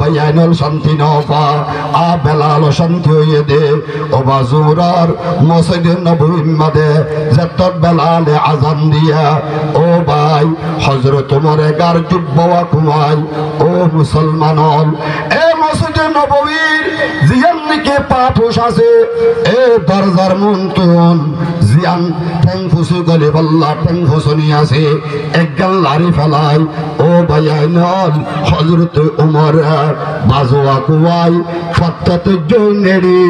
বাইয়াইনল শান্তি নফা আ বেলাল শান্তি হইয়ে দে ও বাজুরার মসজিদে নববী মাদে যত বেলালে আজান দিয়া ও ভাই হযরত ওমরে গার জুব্বা কুমাই ও মুসলমানল এ মসজিদে নববীর জিয়ান নিকে পাঠোস আছে এ দরজার মুনতুন জিয়ান ঠ্যাং ফুসু গলে বল্লা ঠ্যাং ফুসনি আছে একগাল লারি ফেলাই ও বাইয়াইনল হযরত ওমর বাজওয়া কুয়াই ফত্তাত জৈনেরি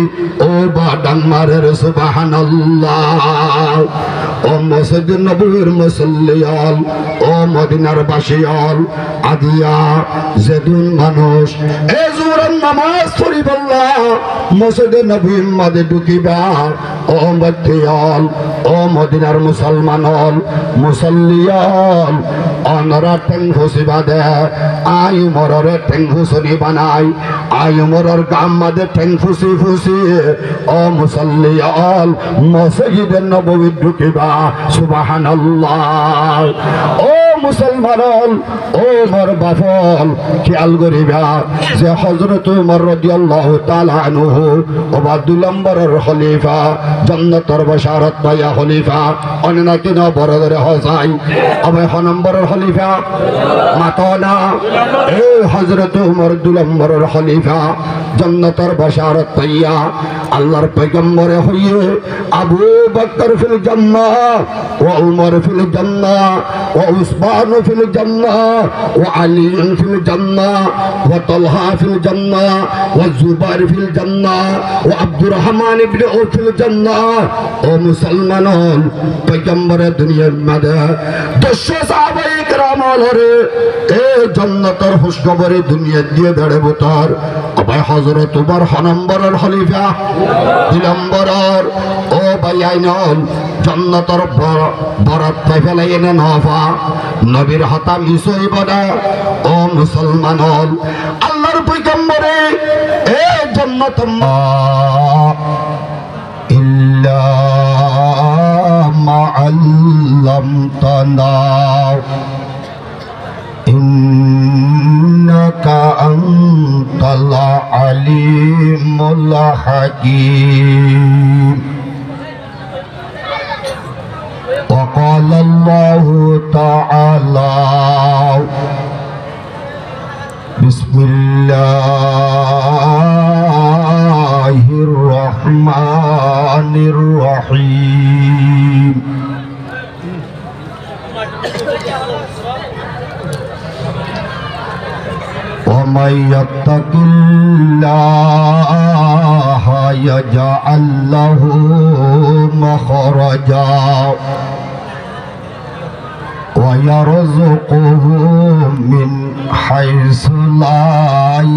ও বা ডাংমারের সুবহানাল্লাহ ও মসজিদে নববীর মুসল্লিয়াল ও মদিনার বাসিয়াল আদিয়া যেদুন মানুষ এ জোহরের নামাজ পড়ি বল্লা মসজিদে নববীর মাঝে ঢুকিবা ও মদিয়াল ও মদিনার মুসলমানল মুসল্লিয়াল অনরা ঠ্যাং ফুসিবা দে আই মররে ঠ্যাং ফুসনি বানাই আই মরর গাম মাঝে ঠ্যাং ফুসি ফুসি ও মুসল্লিয়াল মসজিদে নববী ঢুকিবা সুবহানাল্লাহ ও মুসলমানল ও মোর বাফল খেয়াল করিবা যে হযরত ওমর রাদিয়াল্লাহু তাআলা আনহু ও বা 2 নম্বরের খলিফা জান্নাতের বশারত পায়া খলিফা অননা কিন বড়দের হসাই আবে হ নম্বরের খলিফা মাতনা এ হযরত ওমর 2 নম্বরের খলিফা জান্নাতের বশারত পাইয়া আল্লাহর পয়গম্বরে হইয়ে আবু বকর ফিল জান্নাহ ওয়া উমর ফিল জান্নাহ ওয়া উসমান ফিল জান্নাহ ওয়া আলী ফিল জান্নাহ ওয়া তালহা ফিল জান্নাহ ওয়া জুবাইর ফিল জান্নাহ ওয়া আব্দুর রহমান ইবনে আউফ ফিল জান্নাহ ও মুসলমানন পয়গম্বরে দুনিয়ার মাঝে 200 সাহাবায়ে کرام হরে এ জান্নাতের খুশখবরে দুনিয়া দিয়ে বেড়ে বতার আবার হযরত ওমর হ নম্বরের খলিফা 2 নম্বরের ও বাইয়াইনল জান্নাতের বরাত ফেলাই এনে নফা নবীর হতা মিসই বড়া ও মুসলমানল আল্লাহর পয়গম্বরে এ জান্নাত ইল্লা মা আল্লামতানা ইন্নাকা আনতাল আলিমুল হাকীম وقال الله تعالى بسم الله الرحمن الرحيم ومن يتق الله يجعل له مخرجا ويرزقه من حيث لا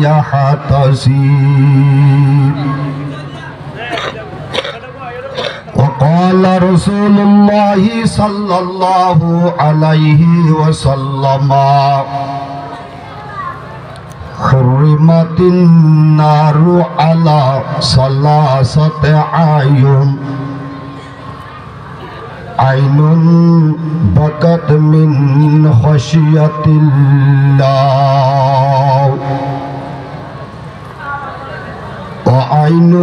يحتسب وقال رسول الله صلى الله عليه وسلم حرمت النار على ثلاثة أعين عين بكت من خشية الله وعين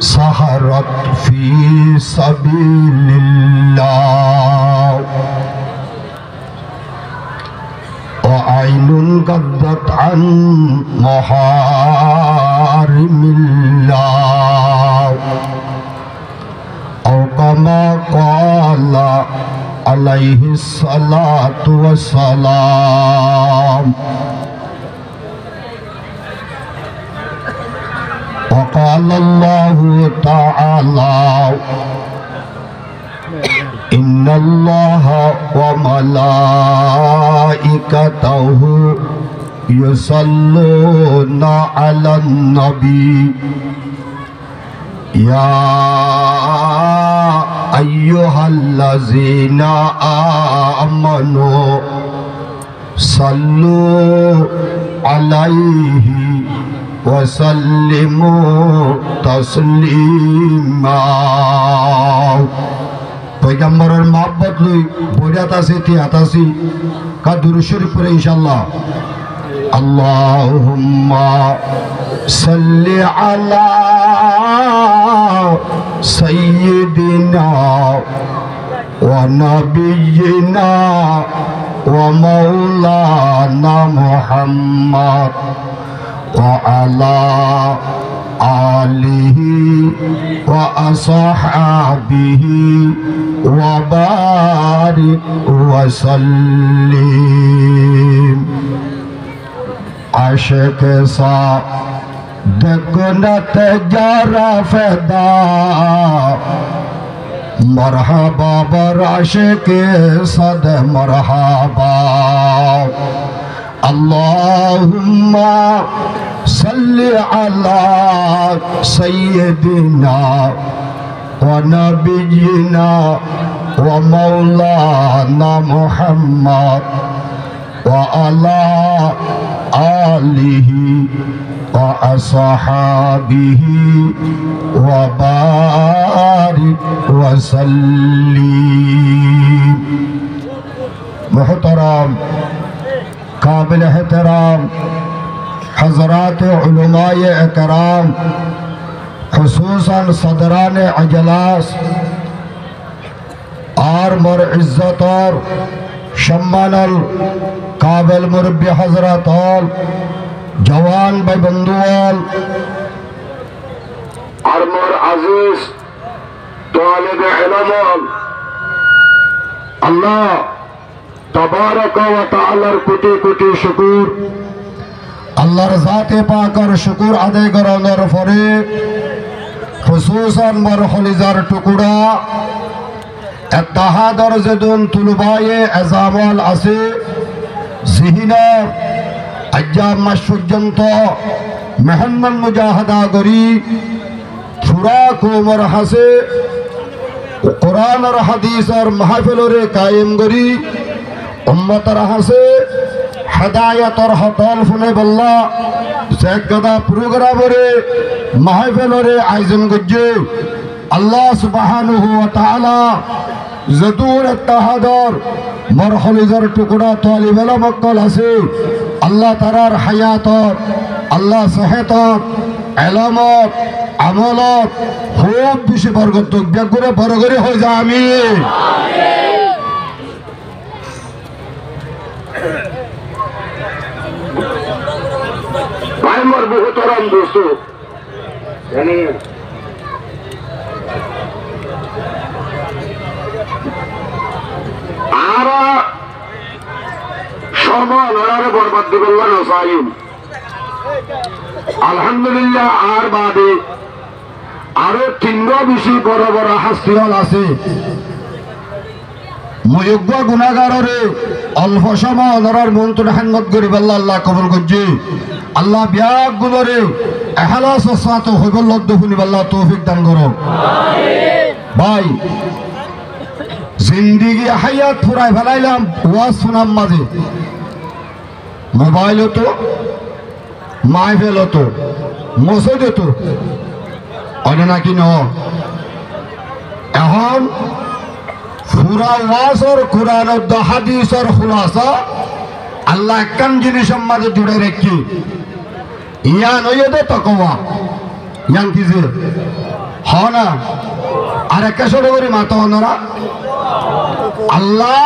سهرت في سبيل الله وعين قضت عن محارم الله أو كما قال عليه الصلاة والسلام وقال الله تعالى إن الله وملائكته يصلون على النبي يا أيها الذين آمنوا صلوا عليه وسلموا تسليما পয়গম্বরের মহব্বত লই বইরাত আছে তিয়াত আছি কা দুরূদ শরীফ পড়ে ইনশাআল্লাহ আল্লাহুম্মা সাল্লি আলা সাইয়্যিদিনা ওয়া নাবিয়িনা ওয়া মাওলানা মুহাম্মদ ওয়া আলা আলিহি ওয়া আসহাবিহি ওয়া বারিক ওয়া সাল্লিম। আশিক সাদিকনত যারা ফেদা মরহবা বার আশিক সাদ মরহবা। আল্লাহুম্মা সাল্লি আলা সাইয়্যিদিনা ওয়া নাবিয়িনা ওয়া মাওলানা মুহাম্মদ ওয়া আলা আলিহি ওয়া আসহাবিহি ওয়া বারিক ওয়া সাল্লিম। মুহতারাম काबिल एहतराम हज़रात उलमाए इकराम खुसूसन सदरान अजलास और मर इज़्ज़त और सम्मानल काबिल मुरब्बी हज़रत और जवान भाई बंधुआल और मर अजीज तालिब इल्म अल्लाह तबारक व तआलार कोटि कोटि शुकुर আল্লাহর জাতে পাকের শুকর আদায় করানোর পরে খুসুসান মর খলিজার টুকুরা ইত্তেহাদর যেদুন তুলবায়ে আজামাল আছে জিহিনা আজ্জাম মাস পর্যন্ত মেহনত মুজাহাদা করি পুরা কোমর হাসে কোরআন আর হাদিসের মাহফিলরে কায়েম করি উম্মতের হাসে হেদায়াতর হতল ফুলে বল্লা জায়গাদা প্রোগ্রামরে মাহফিলরে আয়োজন করছে আল্লাহ সুবহানাহু ওয়া তাআলা যদুর ইত্তেহাদর মরখলিজার টুকরা তালিব ইলম মক্কল আছে আল্লাহ তারার হায়াতত আল্লাহ সেহতত ইলমত আমলত খুব বেশি বরকত বেগুরে বরগরে হয়ে যায় আমিন। भाई मोर मोहतरम दोस्तों यानी आरा সময় লড়ারে বরবাদ দিবেন না সাইম আলহামদুলিল্লাহ আর বাদে আরো তিনটা বেশি বড় বড় হাসিয়াল আছে মুযোগ্য গুনাহগাররে অল্প সময় লড়ার মন্ত্র হান্নত করিব আল্লাহ কবুল করছে আল্লাহ বিয়াক গুলোরে ইখলাস ও সাত হইবল লদ্দুনি আল্লাহ তৌফিক দান করো আমিন। ভাই জিন্দেগি হায়াত ফুরাই ফেলাইলাম ওয়াজ শোনাম মাঝে মোবাইল তো মাহফিল তো মসজিদ তো অনে নাকি ন এখন পুরা ওয়াজ আর কোরআন ও হাদিসের খুলাসা আল্লাহ একখান জিনিসের মাঝে জুড়ে রেখি ইয়া নয় দে তকওয়া ইয়ান কি যে হ না আর একটা ছোট করে মাথা ওনারা আল্লাহ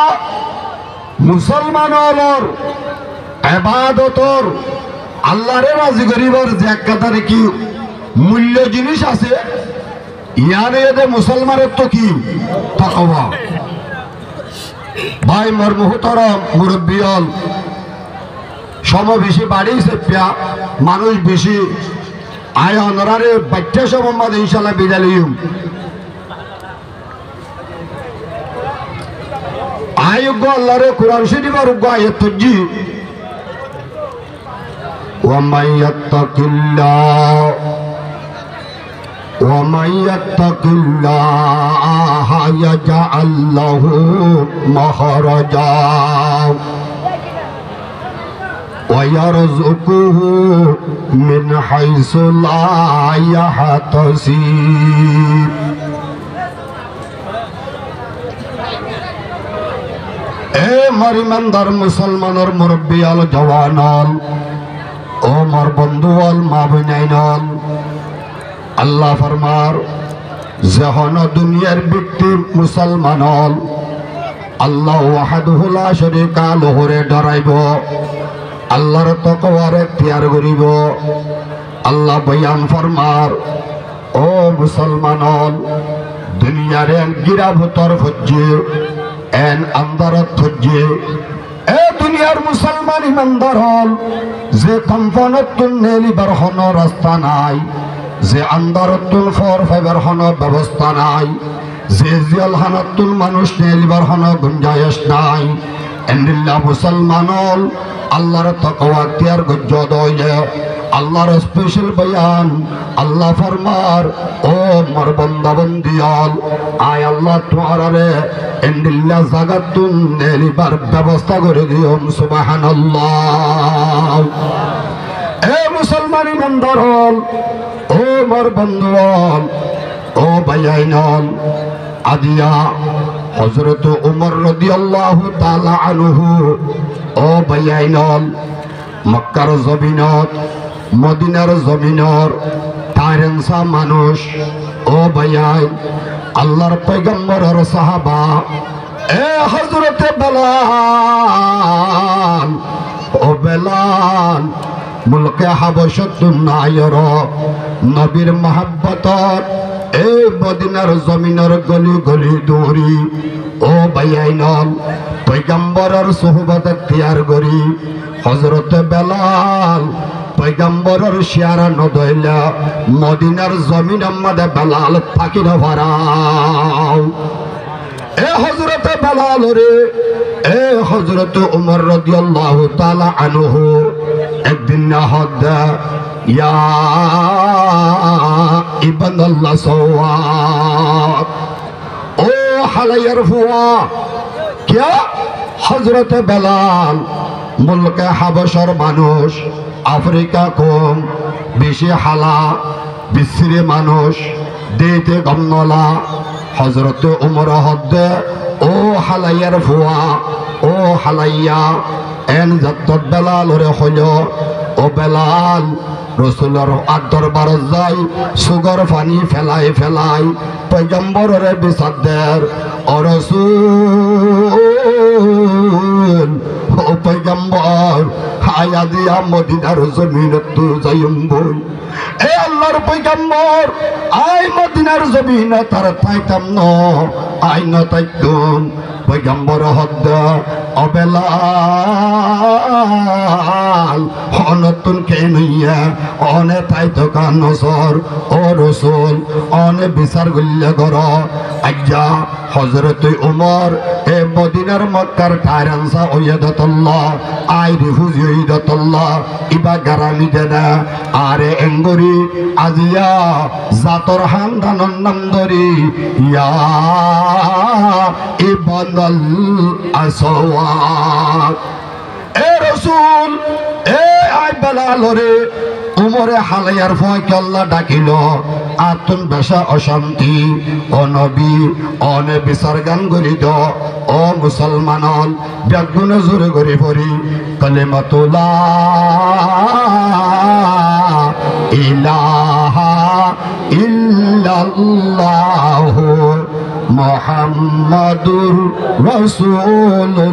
মুসলমানর ইবাদতর আল্লাহরে রাজি করিবার যে একটা কি মূল্য জিনিস আছে ইয়ারে দে মুসলমানের তো কি তাকওয়া। ভাই মোর মুহতারাম মুরব্বিয়াল সম বেশি বাড়িয়েছে প্যা মানুষ বেশি আয় অনরারে বাচ্চা সম্বন্ধ ইনশাল্লাহ বিদালিম আয়োগ্য আল্লাহরে কোরআন শরীফের উগ্র আয়াত তজি ওয়ামান ইয়াত্তাকিল্লাহ ومن يتق الله يجعل له مخرجا ويرزقه من حيث لا يحتسب এ মরিমানদার মুসলমানের মুরব্বী আল জওয়ানাল বন্ধু হল মা বোনাইনল আল্লাহ ফরমার যখন দুনিয়ার ব্যক্তি মুসলমান হল আল্লাহ ওয়াহাদহু লা শারীকা লাহুরে ডরাইব আল্লাহর তাকওয়ার ইখতিয়ার করিব আল্লাহ বয়ান ফরমার ও মুসলমান হল দুনিয়ার এন গিরাভতর ফজ্জে এন আন্দারত ফজ্জে এ দুনিয়ার মুসলমান ইমানদার হল যে কম্পনতুন নেলিবার হন রাস্তা নাই যে আন্দারতুল ফর ফাইবার হন ব্যবস্থা নাই যে জিয়ালহানাতুল মানুষ নেলিবার হন গুঞ্জাইশ নাই এন্দিল্লা মুসলমান হল আল্লাহর তাকওয়া ইখতিয়ার গজ্জ দইলে আল্লাহর স্পেশাল বয়ান আল্লাহ ফরমার ও মোর বান্দা বান্দিয়াল আয় আল্লাহ তোমারে এন্দিল্লা জাগাতুন নেলিবার ব্যবস্থা করে দিও সুবহানাল্লাহ এ মুসলমান ইমানদার হল ও মোর বন্ধুয়াল ও ভাইয়াইনল আদিয়া হযরত ওমর রাদিয়াল্লাহু তাআলা আনহু ও ভাইয়াইনল মক্কার জমিনত মদিনার জমিনর তারেনসা মানুষ ও ভাইয়াই আল্লাহর পয়গম্বরের সাহাবা এ হযরত বেলাল ও বেলাল মুলকে হাবশত নায়র নবীর মহব্বতত এই মদিনার জমিনের গলি গলি দৌড়ি ও ভাইয়াইনল পয়গম্বরের সোহবত ইখতিয়ার করি হযরত বেলাল পয়গম্বরের শিয়ারা নদইলা মদিনার জমিন মধ্যে বেলাল থাকি না ভারাও এ হযরত বেলাল রে এ হযরত ওমর রাদিয়াল্লাহু তাআলা আনহু একদিন না হদা ইয়া ইবনাল্লাহ সওয়াব ও হালায়ার ফুয়া क्या হযরত বেলাল মুলকে হাবশার মানুষ আফ্রিকা কম বেশি হালা বিশ্রী মানুষ দেতে গমনলা হযরত ওমর হদ্দে ও হালাইয়ার ফুয়া ও হালাইয়া এন যত বেলাল রে হইল ও বেলাল রসুলের দরবার যাই সুগর পানি ফেলাই ফেলাই পয়গম্বরের বিচারদের ও রসুল ও পয়গম্বর হায়া দিয়া মদিনার জমিনত যাইম বই এ আল্লাহর পয়গম্বর আই মদিনার জমিন তার পাইতাম ন আই ন তাইতুম পয়গম্বর হদ্দ ও বেলাল অনতুন কে নইয়া অনে তাইতো কানসর ও রসুল অনে বিচার গল্লে গর আজ্ঞা হযরত ওমর এ মদিনার মক্কার টাইরানসা ওয়াদাতুল্লাহ আই রিফুজি ওয়াদাতুল্লাহ ইবা গারামি দেনা আরে এঙ্গরি আজিয়া জাতর হান্দানন নাম ধরি ইয়া ইবানাল আসওয়াদ এ রসুল এ আই বেলাল রে উমরে হালাইয়ার ফয়কে আল্লাহ ডাকিল আতুন বেশা অশান্তি ও নবী অনে বিচার গান গরিদ ও মুসলমানল ব্যাগুন জোরে গরি পড়ি কালিমাতুলা ইলাহা ইল্লাল্লাহু মুহাম্মাদুর রাসূলুল্লাহ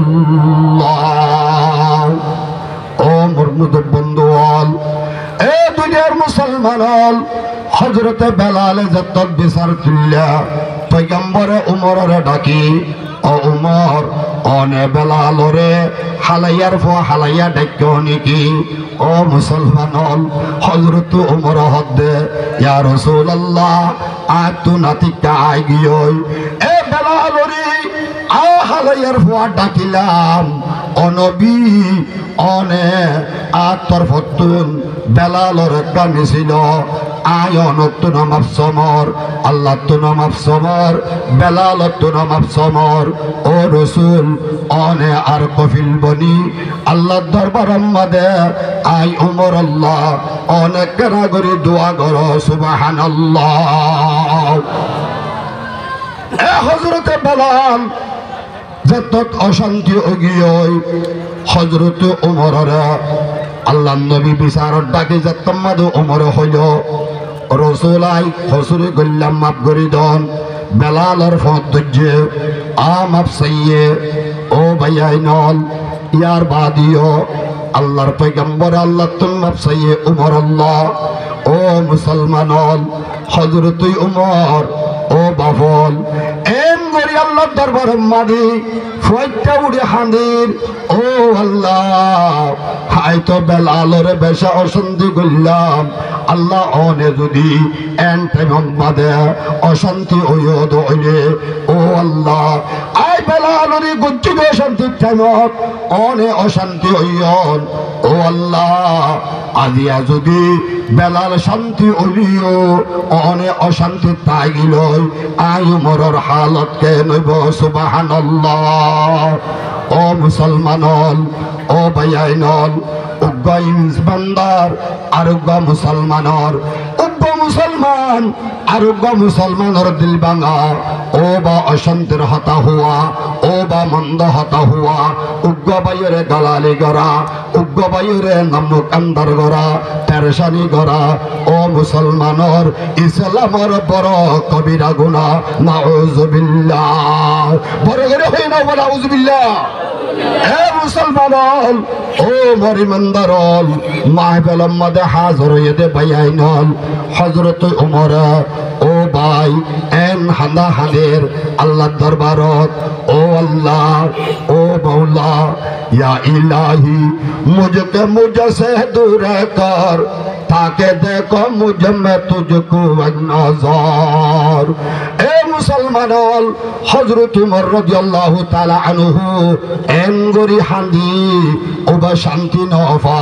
ও মুরমুদ বন্ধুয়াল এ দুনিয়ার মুসলমান হযরত বেলাল যত বিচার তুল্লা পয়গম্বরে উমরের ডাকি ও উমর অনে বেলাল রে হালাইয়ার ফ হালাইয়া ডাক্য নাকি ও মুসলমান হযরত উমর হদ্দে ইয়া রাসূলুল্লাহ আতু নাতিকা আই গিয়ই এ বেলাল রে আ হালাইয়ার ফ ডাকিলাম ও নবী অনে আতর ফতুন বেলালর একটা মিছিল আয় অনত্তু নামাব সমর আল্লাহ তু নামাব সমর বেলাল তু নামাব সমর ও রসুল অনে আর কফিল বনি আল্লাহ দরবার আম্মাদে আই উমর আল্লাহ অনেক কেনাগরি দোয়া কর সুবহানাল্লাহ এ হযরত বেলাল যত অশান্তি অগিয় হযরত উমররা আল্লাহ নবী বিচারত ডাকে যাত্তম্মাদ ওমর হইল রসুলাই হসুরে গল্লাম মাপ করি দন বেলালর ফদ্দুজ্জে মাপ সাইয়ে ও ভাইয়াই নল ইয়ার বাদিও আল্লাহর পয়গম্বর আল্লাহ তুম মাপ সাইয়ে উমর আল্লাহ ও মুসলমানল হযরত উমর ও বাফল এম গরি আল্লাহর দরবার মাদি ফয়টা উড়ে হাঁদির ও আল্লাহ হাই তো বেলালর বেশা অশান্তি করলাম আল্লাহ অনে যদি এন টাইম বাদে অশান্তি হইও দইলে ও আল্লাহ আই বেলালরে গুজ্জু অশান্তি টাইমত অনে অশান্তি হইয়ন ও আল্লাহ আজিয়া যদি বেলাল শান্তি হইলিও অনে অশান্তি তাই গিল আই উমরের হালত কে নইব সুবহানাল্লাহ ও মুসলমানল ও ভাইয়াইনল উগ্র বান্দার আরোগ্য মুসলমানর উগ্র মুসলমান আরোগ্য মুসলমানর দিল ভাঙা ও বা অশান্তির হতা হওয়া ও বা মন্দ হতা হওয়া উগ্র বায়ুরে গালালি গড়া উগ্র বায়ুরে নামুক আন্দার গড়া পেরেশানি গড়া ও মুসলমানর ইসলামর বড় কবিরা গুনাহ নাউজুবিল্লাহ বড় করে হই না বলা নাউজুবিল্লাহ এ মুসলমানল ও মরিমন্দারল মাহফিলের মধ্যে হাজির হয়ে দে ভাইয়াইনল হযরত উমর ও ভাই এন হান্দা হানের আল্লাহর দরবারত ও আল্লাহ ও মওলা ইয়া ইলাহি মুঝকে মুঝসে দূর কর তাকে দেখো মুঝ মে তুঝকো নজর এ মুসলমানল হযরত উমর রাদিয়াল্লাহু তাআলা আনহু এন গরি হান্দি ও বা শান্তি নফা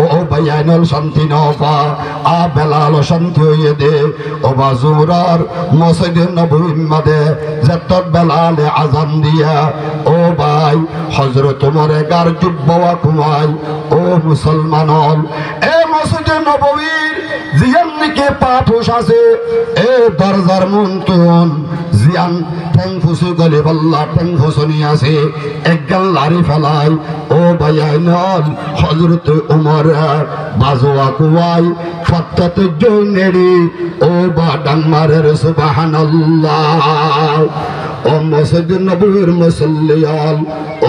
ও ভাইয়াইনল শান্তি নফা আ বেলাল শান্তি হয়ে দে ও বা জোরার মসজিদে নববীর মধ্যে যত বেলালে আজান দিয়া ও ভাই হযরত উমরে গার জুব্বা কুমাই ও মুসলমানল এ মসজিদে নববীর জিয়ান নিকে পাপোশ আছে এ দরজার মুনতুন জিয়ান ঠ্যাং ফুসু গলে বল্লা ঠ্যাং ফুসনি আছে একগাল লারি ফেলাই ও ভাইয়াইনল হযরত উমর বাজোয়া কুয়াই ফত্তাতে জৈনেরি ও বা ডাংমারের সুবহানাল্লাহ ও মসজিদ নববীর মুসল্লিয়াল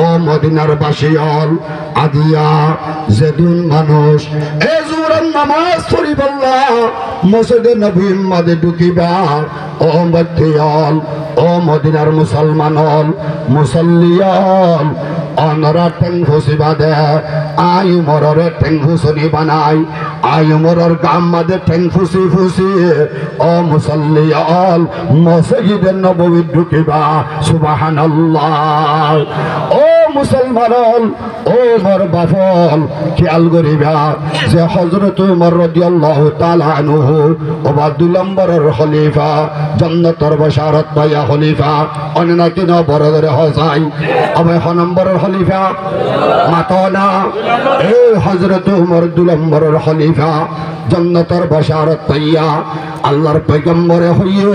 ও মদিনার বাসিয়াল আদিয়া যেদিন মানুষ এ জোহরের নামাজ পড়ি বল্লা মসজিদ নববীর মধ্যে ঢুকিবা ও মদিয়াল ও মদিনার মুসলমানল মুসল্লিয়াল অনরা ঠ্যাং ফুসিবা দে আই উমরের ঠ্যাং ফুসনি বানাই আই উমরের গাম মধ্যে ঠ্যাং ফুসি ফুসি ও মুসল্লিয়াল মসজিদে নববী ঢুকিবা সুবহানাল্লাহ ও মুসলমানল ও মোর বাফল খেয়াল করিবা যে হযরত উমর রাদিয়াল্লাহু তাআলা আনহু ও বা 2 নম্বরের খলিফা জান্নাতের বশারত পায়া খলিফা অন্য কিনা বড় ধরে হসাই আবে হ নম্বরের খলিফা মাতনা এ হযরত উমর 2 নম্বরের খলিফা জান্নাতের বশারত পাইয়া আল্লাহর পয়গম্বরে হইয়ে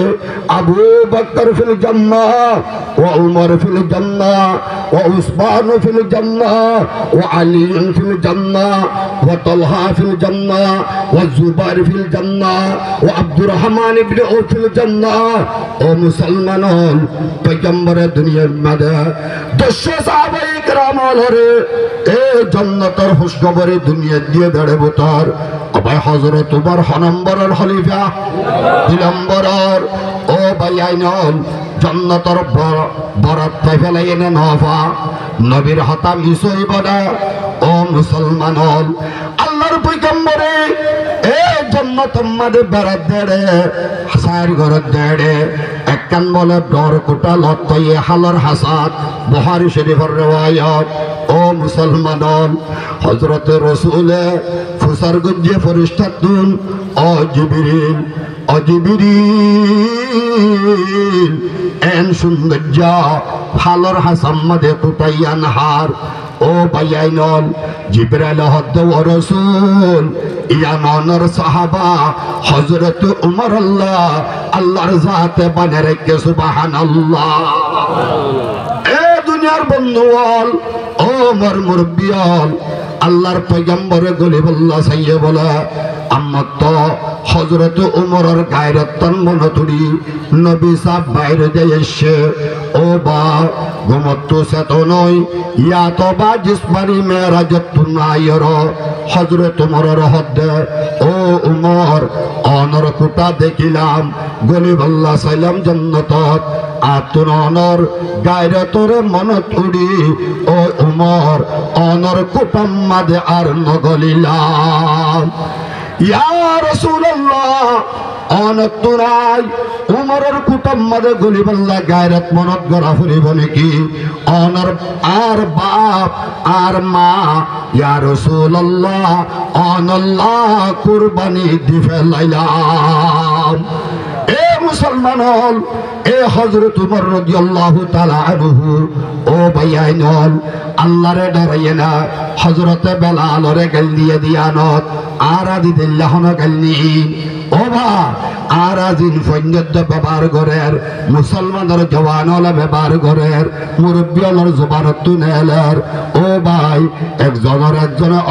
আবু বকর ফিল জান্নাহ ওয়া উমর ফিল জান্নাহ ওয়া উসমান ফিল জান্নাহ ওয়া আলী ফিল জান্নাহ ওয়া তালহা ফিল জান্নাহ ওয়া জুবাইর ফিল জান্নাহ ওয়া আব্দুর রহমান ইবনে আউফ ফিল জান্নাহ ও মুসলমানন পয়গম্বরে দুনিয়ার মধ্যে 200 সাহাবায়ে کرام হরে এ জান্নাতের খুশখবরে দুনিয়া দিয়ে দাঁড়ে বতার আবার হযরত উমর নম্বরের খলিফা 2 নম্বরের ও ভাইয়াইনল জান্নাতের বরাত পাই ফেলাই এনে নফা নবীর হতাম ইসই বড়া ও মুসলমানল আল্লাহর পয়গম্বরে এ জান্নাতের মধ্যে বরাত দেড়ে হাসার ঘরত দেড়ে একখান বলে ডর কোটা লত্তয়ে হালার হাসাদ বুখারী শরীফের riwayat ও মুসলমানন হযরত রাসূলে ফুসার গঞ্জে ফেরেশতা দুন ও জিবরিল এন সৌন্দর্য হালার হাসাম মধ্যে কোটাইয়ান হার ও ভাইয়াইনল জিবরাইল হদ্দ ও রাসূল ইয়ানর সাহাবা হযরত উমর আল্লাহর জাতে বানে রেখে সুবহানাল্লাহ এ দুনিয়ার বন্ধুয়াল ও মোর মুরব্বিয়াল আল্লাহর পয়গম্বরে গলিবুল্লাহ সাইয়ে বলে আমার তো হযরত উমরের গায়রত তন মনতুরি নবী সাহেব বাইরে দিয়ে এসে ও বা ঘুমত সেতো নয় ইয়া তো বা জিসমানি মেরাজত নাইর হযরত উমরের হদ্দে ও উমর অনর কুটা দেখিলাম গলিবুল্লাহ সাইলাম জান্নাতত আতুন অনর গায়রতরে মনতুরি ও উমর অনর কুটাম মাদে আর নগলিলাম ইয়া রাসূলুল্লাহ অনতুরাই উমরের কুটাম মাদে গলিবুল্লাহ গায়রত মনত গড়া ফুরিব নাকি অনর আর বাপ আর মা ইয়া রাসূলুল্লাহ অনল্লাহ কুরবানি দি ফেলাইলাম এ মুসলমান হল এ হযরত উমর রাদিয়াল্লাহু তাআলা আনহু ও ভাইয়াইন হল আল্লাহরে ডরাইয়ে না হযরতে বেলালরে গাল দিয়ে দিয়ানত আরাদি দিল্লাহন গালনি ও ভা আরাজিন ফন্যদ ব্যবহার করের মুসলমানের জওয়ানল ব্যবহার করের মুরব্বিয়লর জবানত নেলের ও ভাই একজনের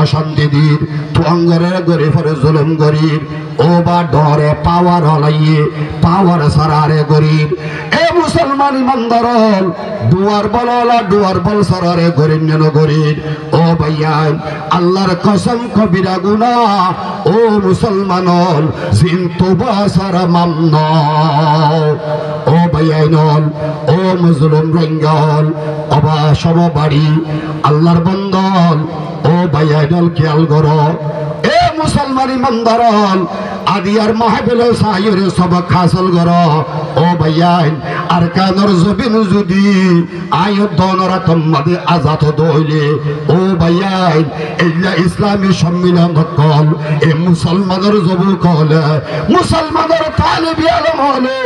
অশান্তি দিন তুঙ্গরের গরিফরে জুলুম গরিব ও বা ডরে পাওয়ার হলাইয়ে পাওয়ার সারারে গরিব এ মুসলমান ইমানদার দুয়ার বললা দুয়ার বল সারারে গরিব নেন গরিব ও ভাইয়ান আল্লাহর কসম কবিরা গুনাহ ও মুসলমান জিন তোবা সারা মামনা ও ভাইয়ান ও মুজলুম রঙ্গল অবা সম বাড়ি আল্লাহর বন্দল ও ভাইয়ান খেয়াল করো এ মুসলমান ইমানদার আদিয়ার মাহফিল সাহির সবক হাসিল করো ও ভাইয়ান আর কানর জবিন যদি আয়ুধনরা তোমাদের আজাদ দইলে ও ভাইয়ান এলা ইসলামী সম্মিলন কল এ মুসলমানের যুবক হলে মুসলমানের তালিবি আলম হলে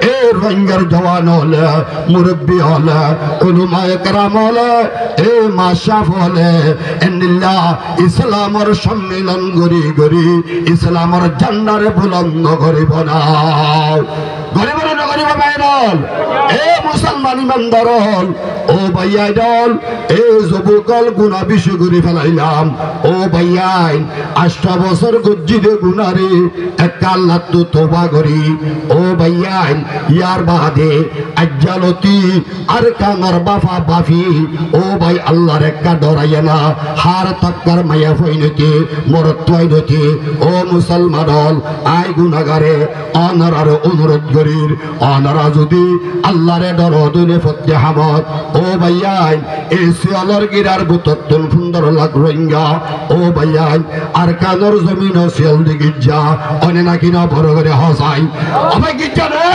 এ রঙ্গের জওয়ান হলে মুরব্বী হলে উলামায়ে কেরাম হলে এ মাশরাফ হলে ইন্নাল্লাহ ইসলামের সম্মিলন গরি গরি ইসলামের জান্নারে বুলন্দ করিব না গরিব না গরিব ভাইরাল এ মুসলমান ইমানদার ও ভাইয়া দল এ যুবকল গুনাহ বেশি করে ফেলাইলাম ও ভাইয়াই 8 বছর গজ্জিদে গুনারে এক আল্লাহ তো তওবা করি ও ভাইয়াই ইয়ার বাদে আজ্জালতি আর কাঙ্গার বাফা বাফি ও ভাই আল্লাহর একটা ডরাইয়া না হার তাক্কার মায়া ফইনতে মরত্বাইনতে ও মুসলমান হল আই গুনাহগারে অনারার অনুরোধ করির অনারা যদি আল্লাহরে ডর দিলে ফতেহামত ও ভাইয়াই এই সিয়ালর গিরার বুতত্তন সুন্দর লাগ রঙ্গা ও ভাইয়াই আর কানর জমিন সিয়াল দিকে যা অনে নাকি না বড় করে হসাই আবার কি জানে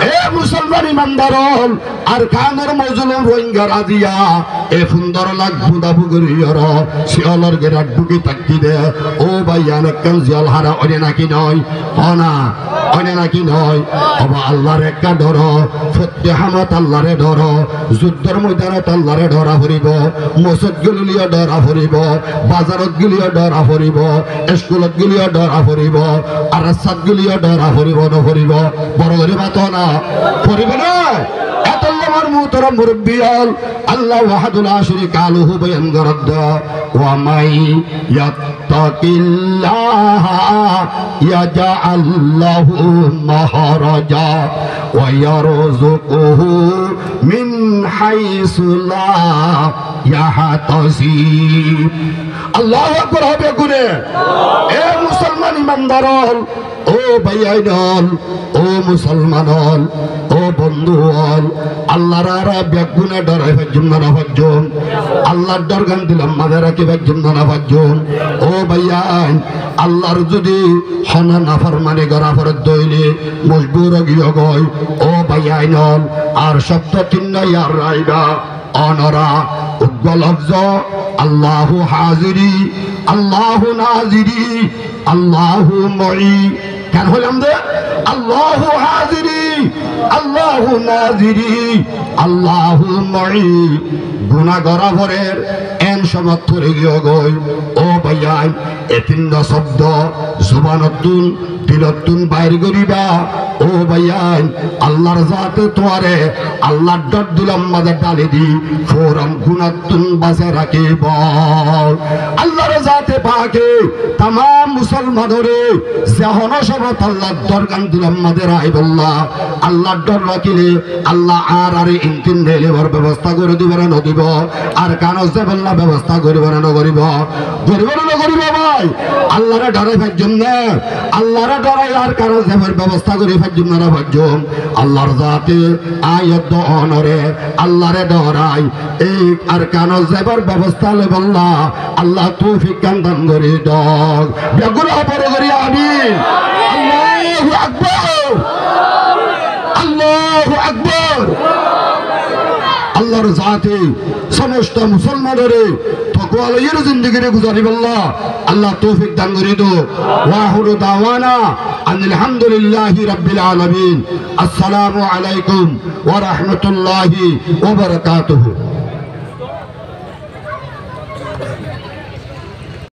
এ মুসলমান ইমানদার আর কানর মজলুম রঙ্গা রাজিয়া এ সুন্দর লাগ বুদাবু করিয়র সিয়ালর গিরার ঢুকি তাকি দে ও ভাইয়ান কান জিয়াল হারা অনে নাকি নয় অনা অনে নাকি নয় অবা আল্লাহর একটা ডর ফতেহামত আল্লাহরে ডর যুদ্ধের ময়দানত আল্লাহরে ডরা ফুরিব মসজিদ গলিও ডরা ফুরিব বাজারত গলিও ডরা ফুরিব স্কুলত গলিও ডরা ফুরিব আর রাস্তাত গলিও ডরা ফুরিব নফুরিব বড় করে মাত না ফুরিব না এত আমার মুহতরম মুরব্বী আল্লাহ ওয়াহাদুল লা শারীকা লাহু বয়ান করদ ওয়া মাই ইয়াত্তাকিল্লাহ ইয়াজআল লাহু মাহরাজা ওয়া ইয়ারযুকুহু মিন হাইসু লা ইয়াহতাসিব আল্লাহু আকবার হবে গুনে এ মুসলমান ইমানদার ও ভাইয়াইন ও মুসলমান ও বন্ধু আল্লাহর আরা বেগুনে ডরাই ফাজুম না ফাজুম আল্লাহর ডর গান দিলাম মাদারা কি ফাজুম না ফাজুম ও ভাইয়াইন আল্লাহর যদি হনা নাফরমানি করা ফরত দইলে মজবুর গিয়ে গয় ও ভাইয়াইন আর শব্দ তিন ইয়ার রাইবা অনরা উগ্গলফজ আল্লাহু হাজিরি আল্লাহু নাজিরি আল্লাহু মাই কেন হলাম দে আল্লাহু হাজিরি আল্লাহু নাজিরি আল্লাহু মাই গুনাহ করা ভরের এন সমাজ করে গিয়ে গই ও ভাইয়াই এতিন্ন শব্দ জুবানতুন দিলতুন বাইর করিবা ও ভাইয়াই আল্লাহর জাতে তোয়ারে আল্লাহর ডর দিলাম মাঝে ডালি দি ফোরাম গুণাতুন বাজে রাখিব আল্লাহর জাতে পাকে তাম মুসলমানরে যখন সবত আল্লাহর দরগান দিলাম মাঝে রাইবল্লাহ আল্লাহর ডর রাখিলে আল্লাহ আর ইনতিন রেলের ব্যবস্থা করে দিব না নদিব আর কানজ দেবল্লা ব্যবস্থা করিব না নগরিব করিব না নগরিব ভাই আল্লাহরে ডরে ভাজ্যম না আল্লাহরে ডরাই আর কানজ দেবের ব্যবস্থা করে ভাজ্যম না ভাজ্যম আল্লাহর জাতে আয়াত অনরে আল্লাহরে ডরাই এই আর কানজ দেবের ব্যবস্থা লেবল্লা আল্লাহ তৌফিক দান করে দাও বেগুলা পরে করি আমিন আল্লাহু আকবার আল্লাহু আকবার আল্লাহর জাতে সমস্ত মুসলমানের তকওয়ালার জিন্দেগি গুজারিবাল্লাহ আল্লাহ তৌফিক দান করে দাও ওয়া আখিরু দাওয়ানা আনিল হামদুলিল্লাহি রাব্বিল আলামিন আসসালামু আলাইকুম ওয়া রাহমাতুল্লাহি ওয়া বারাকাতুহু।